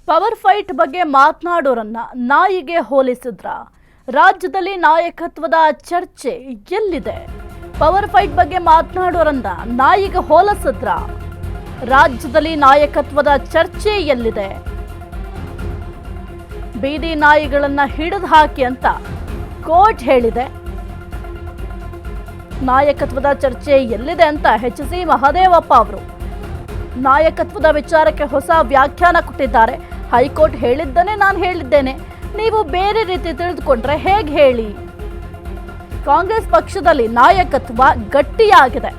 Power fight ಬಗ್ಗೆ ಮಾತನಾಡೋರನ್ನ ನಾಯಿಗೆ ಹೋಲಿಸಿದ್ರ ರಾಜ್ಯದಲ್ಲಿ ನಾಯಕತ್ವದ ಚರ್ಚೆ ಎಲ್ಲಿದೆ? ಪವರ್ ಫೈಟ್ ಬಗ್ಗೆ ಮಾತನಾಡೋರನ್ನ ನಾಯಿಗೆ ಹೋಲಿಸಿದ್ರ ರಾಜ್ಯದಲ್ಲಿ ನಾಯಕತ್ವದ ಚರ್ಚೆ ಎಲ್ಲಿದೆ? ಬೀದಿ ನಾಯಿಗಳನ್ನ ಹಿಡಿದು ಹಾಕಿ ಅಂತ ಕೋರ್ಟ್ ಹೇಳಿದೆ. ನಾಯಕತ್ವದ ಚರ್ಚೆ ಎಲ್ಲಿದೆ ಅಂತ ಎಚ್.ಸಿ. ಮಹದೇವಪ್ಪ ಅವರು ನಾಯಕತ್ವದ ವಿಚಾರಕ್ಕೆ ಹೊಸ ವ್ಯಾಖ್ಯಾನ ಕೊಟ್ಟಿದ್ದಾರೆ. ಹೈಕೋರ್ಟ್ ಹೇಳಿದ್ದನ್ನೇ ನಾನು ಹೇಳಿದ್ದೇನೆ, ನೀವು ಬೇರೆ ರೀತಿ ತಿಳಿದುಕೊಂಡ್ರೆ ಹೇಗೆ ಹೇಳಿ? ಕಾಂಗ್ರೆಸ್ ಪಕ್ಷದಲ್ಲಿ ನಾಯಕತ್ವ ಗಟ್ಟಿಯಾಗಿದೆ.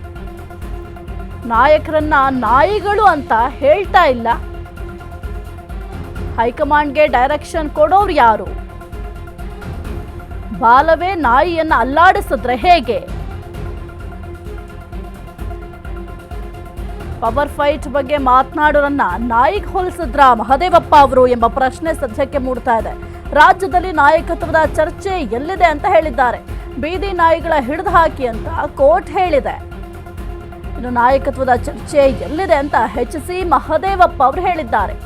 ನಾಯಕರನ್ನ ನಾಯಿಗಳು ಅಂತ ಹೇಳ್ತಾ ಇಲ್ಲ. ಹೈಕಮಾಂಡ್ಗೆ ಡೈರೆಕ್ಷನ್ ಕೊಡೋರು ಯಾರು? ಬಾಲವೇ ನಾಯಿಯನ್ನ ಅಲ್ಲಾಡಿಸಿದ್ರೆ ಹೇಗೆ? ಪವರ್ ಫೈಟ್ ಬಗ್ಗೆ ಮಾತನಾಡೋರನ್ನ ನಾಯಿಗೆ ಹೋಲಿಸಿದ್ರ ಮಹದೇವಪ್ಪ ಅವರು ಎಂಬ ಪ್ರಶ್ನೆ ಸದ್ಯಕ್ಕೆ ಮೂಡ್ತಾ ಇದೆ. ರಾಜ್ಯದಲ್ಲಿ ನಾಯಕತ್ವದ ಚರ್ಚೆ ಎಲ್ಲಿದೆ ಅಂತ ಹೇಳಿದ್ದಾರೆ. ಬೀದಿ ನಾಯಿಗಳ ಹಿಡಿದು ಹಾಕಿ ಅಂತ ಕೋರ್ಟ್ ಹೇಳಿದೆ. ಇನ್ನು ನಾಯಕತ್ವದ ಚರ್ಚೆ ಎಲ್ಲಿದೆ ಅಂತ ಎಚ್.ಸಿ. ಮಹದೇವಪ್ಪ ಅವರು ಹೇಳಿದ್ದಾರೆ.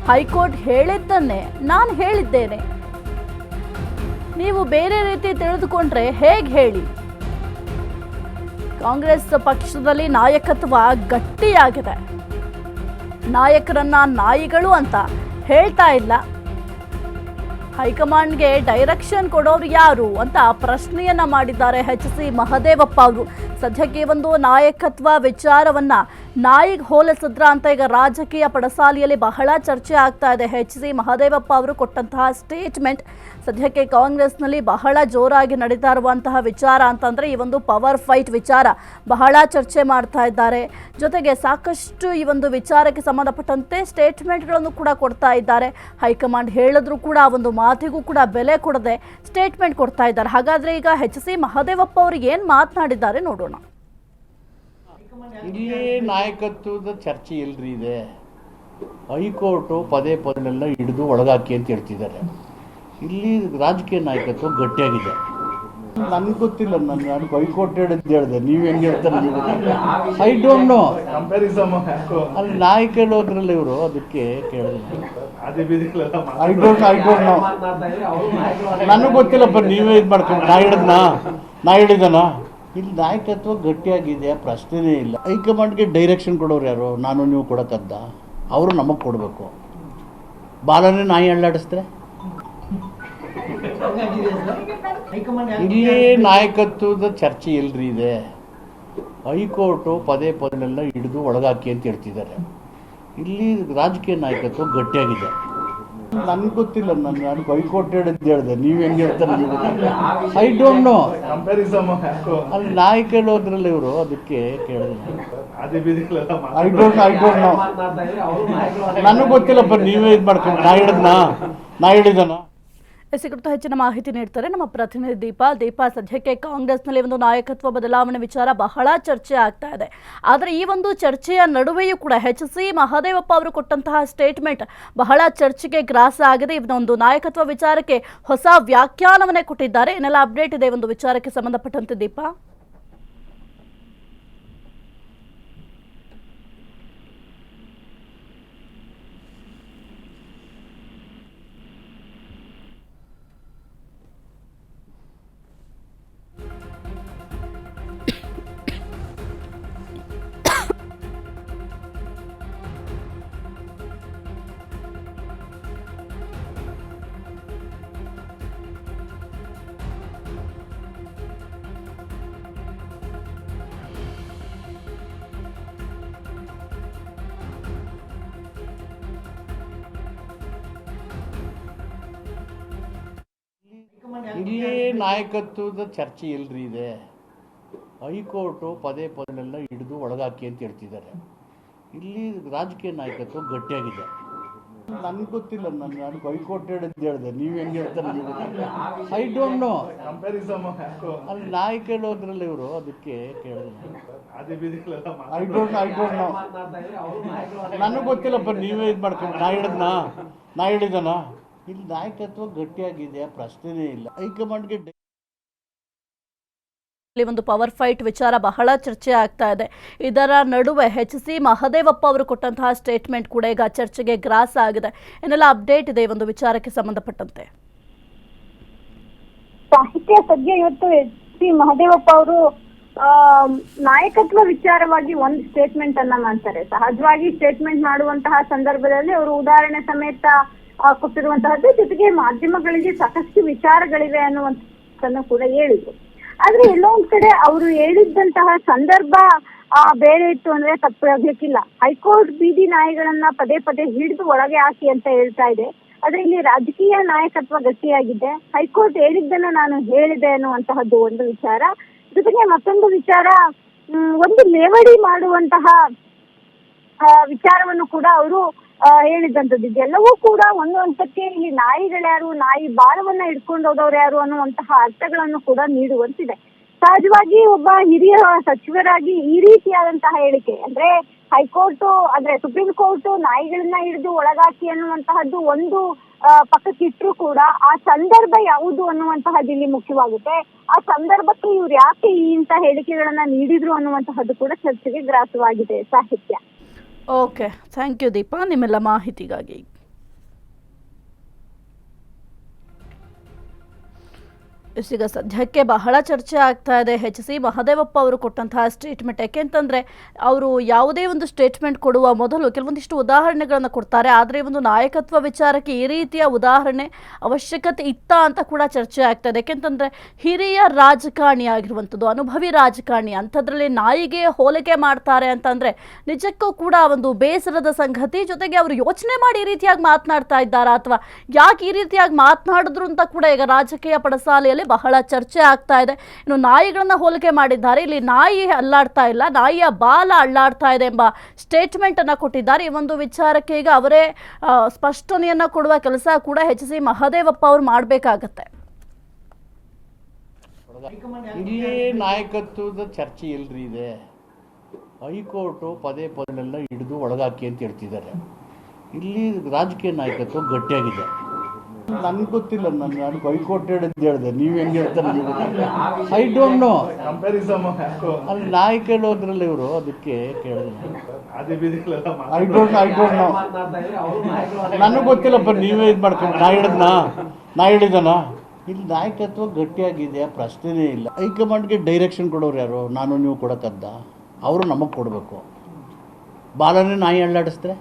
ಹೈಕೋರ್ಟ್ ಹೇಳಿದ್ದನ್ನೇ ನಾನು ಹೇಳಿದ್ದೇನೆ, ನೀವು ಬೇರೆ ರೀತಿ ತಿಳಿದುಕೊಂಡ್ರೆ ಹೇಗೆ ಹೇಳಿ? ಕಾಂಗ್ರೆಸ್ ಪಕ್ಷದಲ್ಲಿ ನಾಯಕತ್ವ ಗಟ್ಟಿಯಾಗಿದೆ. ನಾಯಕರನ್ನ ನಾಯಿಗಳು ಅಂತ ಹೇಳ್ತಾ ಇಲ್ಲ. ಹೈಕಮಾಂಡ್ಗೆ ಡೈರೆಕ್ಷನ್ ಕೊಡೋರು ಯಾರು ಅಂತ ಪ್ರಶ್ನೆಯನ್ನ ಮಾಡಿದ್ದಾರೆ ಎಚ್.ಸಿ. ಮಹದೇವಪ್ಪ ಅವರು. ಸದ್ಯಕ್ಕೆ ಒಂದು ನಾಯಕತ್ವ ವಿಚಾರವನ್ನ ನಾಯಿಗೆ ಹೋಲಿಸಿದ್ರ ಅಂತ ಈಗ ರಾಜಕೀಯ ಪಡಸಾಲಿಯಲ್ಲಿ ಬಹಳ ಚರ್ಚೆ ಆಗ್ತಾ ಇದೆ. ಎಚ್.ಸಿ. ಮಹದೇವಪ್ಪ ಅವರು ಕೊಟ್ಟಂತಹ ಸ್ಟೇಟ್ಮೆಂಟ್ ಸದ್ಯಕ್ಕೆ ಕಾಂಗ್ರೆಸ್ನಲ್ಲಿ ಬಹಳ ಜೋರಾಗಿ ನಡೀತಾ ಇರುವಂತಹ ವಿಚಾರ ಅಂತಂದ್ರೆ ಈ ಒಂದು ಪವರ್ ಫೈಟ್ ವಿಚಾರ ಬಹಳ ಚರ್ಚೆ ಮಾಡ್ತಾ ಇದ್ದಾರೆ. ಜೊತೆಗೆ ಸಾಕಷ್ಟು ಈ ಒಂದು ವಿಚಾರಕ್ಕೆ ಸಂಬಂಧಪಟ್ಟಂತೆ ಸ್ಟೇಟ್ಮೆಂಟ್ಗಳನ್ನು ಕೂಡ ಕೊಡ್ತಾ ಇದ್ದಾರೆ. ಹೈಕಮಾಂಡ್ ಹೇಳಿದ್ರು ಕೂಡ ಒಂದು ಮಾತಿಗೂ ಕೂಡ ಬೆಲೆ ಕೊಡದೆ ಸ್ಟೇಟ್ಮೆಂಟ್ ಕೊಡ್ತಾ ಇದ್ದಾರೆ. ಹಾಗಾದ್ರೆ ಈಗ ಎಚ್.ಸಿ. ಮಹದೇವಪ್ಪ ಅವರು ಏನ್ ಮಾತನಾಡಿದ್ದಾರೆ ನೋಡೋಣ. ಇಲ್ಲಿ ನಾಯಕತ್ವದ ಚರ್ಚೆ ಎಲ್ರಿ ಇದೆ? ಹೈಕೋರ್ಟು ಪದೇ ಪದನೆಲ್ಲ ಹಿಡಿದು ಒಳಗಾಕಿ ಅಂತ ಹೇಳ್ತಿದ್ದಾರೆ. ಇಲ್ಲಿ ರಾಜಕೀಯ ನಾಯಕತ್ವ ಗಟ್ಟಿಯಾಗಿದೆ. ನನಗೆ ಗೊತ್ತಿಲ್ಲ, ನಾನು ಹೈಕೋರ್ಟ್ ಹೇಳಿದೆ, ನೀವು ಹೆಂಗೆ ಹೇಳ್ತಾರೆ? I don't know. ಅಲ್ಲಿ ನಾಯಕರು ಹೋದ್ರಲ್ಲ ಇವರು, ಅದಕ್ಕೆ ಕೇಳಿದೆ. I don't know. ನನಗೆ ಗೊತ್ತಿಲ್ಲಪ್ಪ, ನೀವೇ ಇದು ಮಾಡ್ಕೊಂಡು ನಾ ಹೇಳಿದನ. ಇಲ್ಲಿ ನಾಯಕತ್ವ ಗಟ್ಟಿಯಾಗಿದೆ, ಪ್ರಶ್ನೆನೇ ಇಲ್ಲ. ಹೈಕಮಾಂಡ್ಗೆ ಡೈರೆಕ್ಷನ್ ಕೊಡೋರು ಯಾರು? ನಾನು ನೀವು ಕೊಡೋಕ್ಕದ್ದ? ಅವರು ನಮಗೆ ಕೊಡಬೇಕು. ಬಾಲನೇ ನಾಯಿ ಅಲ್ಲಾಡಿಸಿದ್ರೆ ಇಲ್ಲಿ ನಾಯಕತ್ವದ ಚರ್ಚೆ ಎಲ್ರಿ ಇದೆ? ಹೈಕೋರ್ಟು ಪದೇ ಪದನೆಲ್ಲ ಹಿಡಿದು ಒಳಗಾಕಿ ಅಂತ ಹೇಳ್ತಿದ್ದಾರೆ. ಇಲ್ಲಿ ರಾಜಕೀಯ ನಾಯಕತ್ವ ಗಟ್ಟಿಯಾಗಿದೆ. ನನಗೆ ಗೊತ್ತಿಲ್ಲ, ನಾನು ಹೈಕೋರ್ಟ್ ಹೇಳಿದೆ, ನೀವು ಹೆಂಗೆ ಹೇಳ್ತಾರೆ? I don't know. ಅಲ್ಲಿ ನಾಯಕರು ಹೋದ್ರಲ್ಲ ಇವರು, ಅದಕ್ಕೆ ಕೇಳಿದೆ. I don't know. ನನಗೆ ಗೊತ್ತಿಲ್ಲಪ್ಪ, ನೀವೇ ಇದು ಮಾಡ್ಕೊಂಡು ನಾ ಹೇಳಿದನ. ಕುರಿತು ಹೆಚ್ಚಿನ ಮಾಹಿತಿ ನೀಡ್ತಾರೆ ನಮ್ಮ ಪ್ರತಿನಿಧಿ ದೀಪಾ. ಸದ್ಯಕ್ಕೆ ಕಾಂಗ್ರೆಸ್ನಲ್ಲಿ ಒಂದು ನಾಯಕತ್ವ ಬದಲಾವಣೆ ವಿಚಾರ ಬಹಳ ಚರ್ಚೆ ಆಗ್ತಾ ಇದೆ. ಆದರೆ ಈ ಒಂದು ಚರ್ಚೆಯ ನಡುವೆಯೂ ಕೂಡ ಎಚ್.ಸಿ. ಮಹದೇವಪ್ಪ ಅವರು ಕೊಟ್ಟಂತಹ ಸ್ಟೇಟ್ಮೆಂಟ್ ಬಹಳ ಚರ್ಚೆಗೆ ಗ್ರಾಸ ಆಗಿದೆ. ಒಂದು ನಾಯಕತ್ವ ವಿಚಾರಕ್ಕೆ ಹೊಸ ವ್ಯಾಖ್ಯಾನವನ್ನೇ ಕೊಟ್ಟಿದ್ದಾರೆ. ಇನ್ನೆಲ್ಲ ಅಪ್ಡೇಟ್ ಇದೆ ಒಂದು ವಿಚಾರಕ್ಕೆ ಸಂಬಂಧಪಟ್ಟಂತೆ ದೀಪಾ. ಇಲ್ಲಿ ನಾಯಕತ್ವದ ಚರ್ಚೆ ಎಲ್ರಿ ಇದೆ? ಹೈಕೋರ್ಟು ಪದೇ ಪದನೆಲ್ಲ ಹಿಡಿದು ಒಳಗಾಕಿ ಅಂತ ಹೇಳ್ತಿದ್ದಾರೆ. ಇಲ್ಲಿ ರಾಜಕೀಯ ನಾಯಕತ್ವ ಗಟ್ಟಿಯಾಗಿದೆ. ನನಗೆ ಗೊತ್ತಿಲ್ಲ, ನಾನು ಹೈಕೋರ್ಟ್ ಹೇಳಿದೆ, ನೀವು ಹೆಂಗೆ ಹೇಳ್ತಾರೆ? I don't know. ಅಲ್ಲಿ ನಾಯಕರು ಹೋದ್ರಲ್ಲ ಇವರು, ಅದಕ್ಕೆ ಕೇಳಿದೆ. I don't know. ನನಗೆ ಗೊತ್ತಿಲ್ಲಪ್ಪ, ನೀವೇ ಇದು ಮಾಡ್ಕೊಂಡು ನಾ ಹೇಳಿದನ. ಇಲ್ಲಿ ನಾಯಕತ್ವ ಗಟ್ಟಿಯಾಗಿದೆ, ಪ್ರಶ್ನೆನೇ ಇಲ್ಲ. ಹೈಕಮಾಂಡ್ಗೆ ಇಲ್ಲಿ ಒಂದು ಪವರ್ ಫೈಟ್ ವಿಚಾರ ಬಹಳ ಚರ್ಚೆ ಆಗ್ತಾ ಇದೆ. ಇದರ ನಡುವೆ HC ಮಹದೇವಪ್ಪ ಅವರು ಕೊಟ್ಟಂತಹ ಸ್ಟೇಟ್ಮೆಂಟ್ ಕೂಡ ಈಗ ಚರ್ಚೆಗೆ ಗ್ರಾಸ ಆಗಿದೆ. ಏನೆಲ್ಲ ಅಪ್ಡೇಟ್ ಇದೆ ಈ ಒಂದು ವಿಚಾರಕ್ಕೆ ಸಂಬಂಧಪಟ್ಟಂತೆ? ಸಾಹಿತ್ಯ ಸದ್ಯ ಇವತ್ತು HC ಮಹದೇವಪ್ಪ ಅವರು ನಾಯಕತ್ವ ವಿಚಾರವಾಗಿ ಒಂದು ಸ್ಟೇಟ್ಮೆಂಟ್ ಅನ್ನ ಮಾಡ್ತಾರೆ. ಸಹಜವಾಗಿ ಸ್ಟೇಟ್ಮೆಂಟ್ ಮಾಡುವಂತಹ ಸಂದರ್ಭದಲ್ಲಿ ಅವರು ಉದಾಹರಣೆ ಸಮೇತ ಕೊಟ್ಟಿರುವಂತಹದ್ದು, ಜೊತೆಗೆ ಮಾಧ್ಯಮಗಳಿಗೆ ಸಾಕಷ್ಟು ವಿಚಾರಗಳಿವೆ ಅನ್ನುವಂಥದ್ದನ್ನು ಕೂಡ ಹೇಳಿದ್ರು. ಆದ್ರೆ ಎಲ್ಲೋ ಒಂದ್ ಕಡೆ ಅವರು ಹೇಳಿದ್ದಂತಹ ಸಂದರ್ಭ ಬೇರೆ ಇತ್ತು ಅಂದ್ರೆ ತಪ್ಪಾಗ್ಲಿಕ್ಕಿಲ್ಲ. ಹೈಕೋರ್ಟ್ ಬೀದಿ ನಾಯಿಗಳನ್ನ ಪದೇ ಪದೇ ಹಿಡಿದು ಒಳಗೆ ಹಾಕಿ ಅಂತ ಹೇಳ್ತಾ ಇದೆ. ಆದ್ರೆ ಇಲ್ಲಿ ರಾಜಕೀಯ ನಾಯಕತ್ವ ಗಟ್ಟಿಯಾಗಿದೆ. ಹೈಕೋರ್ಟ್ ಹೇಳಿದ್ದನ್ನ ನಾನು ಹೇಳಿದೆ ಅನ್ನುವಂತಹದ್ದು ಒಂದು ವಿಚಾರ. ಜೊತೆಗೆ ಮತ್ತೊಂದು ವಿಚಾರ, ಒಂದು ಲೇವಡಿ ಮಾಡುವಂತಹ ವಿಚಾರವನ್ನು ಕೂಡ ಅವರು ಹೇಳಿದಂಥದ್ದು. ಇದೆಲ್ಲವೂ ಕೂಡ ಒಂದು ಹಂತಕ್ಕೆ ಇಲ್ಲಿ ನಾಯಿಗಳ್ಯಾರು, ನಾಯಿ ಬಾಲವನ್ನ ಹಿಡ್ಕೊಂಡು ಹೋದವ್ರು ಯಾರು ಅನ್ನುವಂತಹ ಅರ್ಥಗಳನ್ನು ಕೂಡ ನೀಡುವಂತಿದೆ. ಸಹಜವಾಗಿ ಒಬ್ಬ ಹಿರಿಯ ಸಚಿವರಾಗಿ ಈ ರೀತಿಯಾದಂತಹ ಹೇಳಿಕೆ ಅಂದ್ರೆ ಹೈಕೋರ್ಟ್ ಅಂದ್ರೆ ಸುಪ್ರೀಂ ಕೋರ್ಟ್ ನಾಯಿಗಳನ್ನ ಹಿಡಿದು ಒಳಗಾಕಿ ಅನ್ನುವಂತಹದ್ದು ಒಂದು ಪಕ್ಕಕ್ಕಿಟ್ರು ಕೂಡ ಆ ಸಂದರ್ಭ ಯಾವುದು ಅನ್ನುವಂತಹದ್ದು ಇಲ್ಲಿ ಮುಖ್ಯವಾಗುತ್ತೆ. ಆ ಸಂದರ್ಭಕ್ಕೆ ಇವ್ರು ಯಾಕೆ ಇಂಥ ಹೇಳಿಕೆಗಳನ್ನ ನೀಡಿದ್ರು ಅನ್ನುವಂತಹದ್ದು ಕೂಡ ಚರ್ಚೆಗೆ ಗ್ರಾಸವಾಗಿದೆ. ಸಾಹಿತ್ಯ. ಓಕೆ, ಥ್ಯಾಂಕ್ ಯು ದೀಪಾ ನಿಮ್ಮೆಲ್ಲ ಮಾಹಿತಿಗಾಗಿ. ಈಗ ಸದ್ಯಕ್ಕೆ ಬಹಳ ಚರ್ಚೆ ಆಗ್ತಾ ಇದೆ HC ಮಹದೇವಪ್ಪ ಅವರು ಕೊಟ್ಟಂತಹ ಸ್ಟೇಟ್ಮೆಂಟ್. ಯಾಕೆಂತಂದರೆ ಅವರು ಯಾವುದೇ ಒಂದು ಸ್ಟೇಟ್ಮೆಂಟ್ ಕೊಡುವ ಮೊದಲು ಕೆಲವೊಂದಿಷ್ಟು ಉದಾಹರಣೆಗಳನ್ನು ಕೊಡ್ತಾರೆ. ಆದರೆ ಒಂದು ನಾಯಕತ್ವ ವಿಚಾರಕ್ಕೆ ಈ ರೀತಿಯ ಉದಾಹರಣೆ ಅವಶ್ಯಕತೆ ಇತ್ತಾ ಅಂತ ಕೂಡ ಚರ್ಚೆ ಆಗ್ತಾ ಇದೆ. ಯಾಕೆಂತಂದರೆ ಹಿರಿಯ ರಾಜಕಾರಣಿ ಆಗಿರುವಂಥದ್ದು, ಅನುಭವಿ ರಾಜಕಾರಣಿ, ಅಂಥದ್ರಲ್ಲಿ ನಾಯಿಗೆ ಹೋಲಿಕೆ ಮಾಡ್ತಾರೆ ಅಂತಂದರೆ ನಿಜಕ್ಕೂ ಕೂಡ ಒಂದು ಬೇಸರದ ಸಂಗತಿ. ಜೊತೆಗೆ ಅವರು ಯೋಚನೆ ಮಾಡಿ ಈ ರೀತಿಯಾಗಿ ಮಾತನಾಡ್ತಾ ಇದ್ದಾರಾ ಅಥವಾ ಯಾಕೆ ಈ ರೀತಿಯಾಗಿ ಮಾತನಾಡಿದ್ರು ಅಂತ ಕೂಡ ಈಗ ರಾಜಕೀಯ ಪಡಸಾಲೆಯಲ್ಲಿ ಬಹಳ ಚರ್ಚೆ ಆಗ್ತಾ ಇದೆ. ಇನ್ನು ನಾಯಿಗಳನ್ನ ಹೋಲಿಕೆ ಮಾಡಿದ್ದಾರೆ. ಇಲ್ಲಿ ನಾಯಿ ಅಲ್ಲಾಡ್ತಾ ಇಲ್ಲ, ನಾಯಿಯ ಬಾಲ ಅಲ್ಲಾಡ್ತಾ ಇದೆ ಎಂಬ ಸ್ಟೇಟ್ಮೆಂಟ್ ಅನ್ನ ಕೊಟ್ಟಿದ್ದಾರೆ. ಈ ಒಂದು ವಿಚಾರಕ್ಕೆ ಈಗ ಅವರೇ ಸ್ಪಷ್ಟನೆಯನ್ನ ಕೊಡುವ ಕೆಲಸ ಕೂಡ HC ಮಹದೇವಪ್ಪ ಅವರು ಮಾಡಬೇಕಾಗತ್ತೆ. ಇಲ್ಲಿ ನಾಯಕತ್ವದ ಚರ್ಚೆ ಎಲ್ರಿ ಇದೆ. ಹೈಕೋರ್ಟು ಪದೇ ಪದನೆಲ್ಲ ಹಿಡಿದು ಒಳಗಾಕಿ ಅಂತ ಹೇಳ್ತಿದ್ದಾರೆ. ಇಲ್ಲಿ ರಾಜಕೀಯ ನಾಯಕತ್ವ ಗಟ್ಟಿಯಾಗಿದೆ. ನನ್ಗೆ ಗೊತ್ತಿಲ್ಲ, ನಾನು ಹೈಕೋರ್ಟ್ ಹೇಳಿದೆ, ನೀವು ಹೆಂಗೆ ಹೇಳ್ತಾರೆ ನೀವು? I don't know. ಅಲ್ಲಿ ನಾಯಕರು ಹೋದ್ರಲ್ಲ ಇವರು, ಅದಕ್ಕೆ ಕೇಳಿದೆ. I don't know. ನನಗೆ ಗೊತ್ತಿಲ್ಲಪ್ಪ, ನೀವೇ ಇದು ಮಾಡ್ಕೊಂಡು ನಾ ಹೇಳಿದನಾ? ಇಲ್ಲಿ ನಾಯಕತ್ವ ಗಟ್ಟಿಯಾಗಿದೆ, ಪ್ರಶ್ನೆನೇ ಇಲ್ಲ. ಹೈಕಮಾಂಡ್ಗೆ ಡೈರೆಕ್ಷನ್ ಕೊಡೋರು ಯಾರು? ನಾನು ನೀವು ಕೊಡೋಕ್ಕದ್ದ? ಅವರು ನಮಗೆ ಕೊಡಬೇಕು. ಬಾಲನೇ ನಾಯಿ ಅಲ್ಲಾಡಿಸಿದ್ರೆ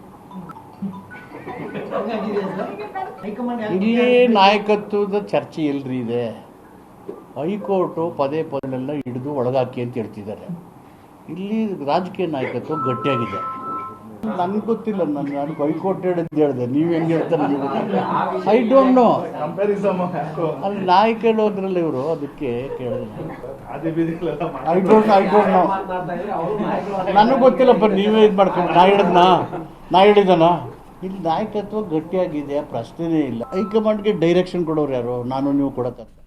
ಇಲ್ಲಿ ನಾಯಕತ್ವದ ಚರ್ಚೆ ಎಲ್ರಿ ಇದೆ. ಹೈಕೋರ್ಟು ಪದೇ ಪದನೆಲ್ಲ ಹಿಡಿದು ಒಳಗಾಕಿ ಅಂತ ಹೇಳ್ತಿದ್ದಾರೆ. ಇಲ್ಲಿ ರಾಜಕೀಯ ನಾಯಕತ್ವ ಗಟ್ಟಿಯಾಗಿದೆ. ನನ್ಗೆ ಗೊತ್ತಿಲ್ಲ, ನಾನು ಹೈಕೋರ್ಟ್ ಹೇಳಿದೆ, ನೀವು ಹೆಂಗೆ ಹೇಳ್ತಾರೆ ನೀವು? I don't know. ಅಲ್ಲಿ ನಾಯಕರು ಹೋದ್ರಲ್ಲ ಇವರು, ಅದಕ್ಕೆ ಕೇಳಿದೆ. I don't know. ನನಗೆ ಗೊತ್ತಿಲ್ಲಪ್ಪ, ನೀವೇ ಇದು ಮಾಡ್ಕೊಂಡು ನಾ ಹೇಳಿದನಾ? ಇಲ್ಲಿ ನಾಯಕತ್ವ ಗಟ್ಟಿಯಾಗಿದೆ, ಪ್ರಶ್ನೆನೇ ಇಲ್ಲ. ಹೈಕಮಾಂಡ್ಗೆ ಡೈರೆಕ್ಷನ್ ಕೊಡೋರು ಯಾರು? ನಾನು ನೀವು ಕೊಡೋಕ್ಕಂತ?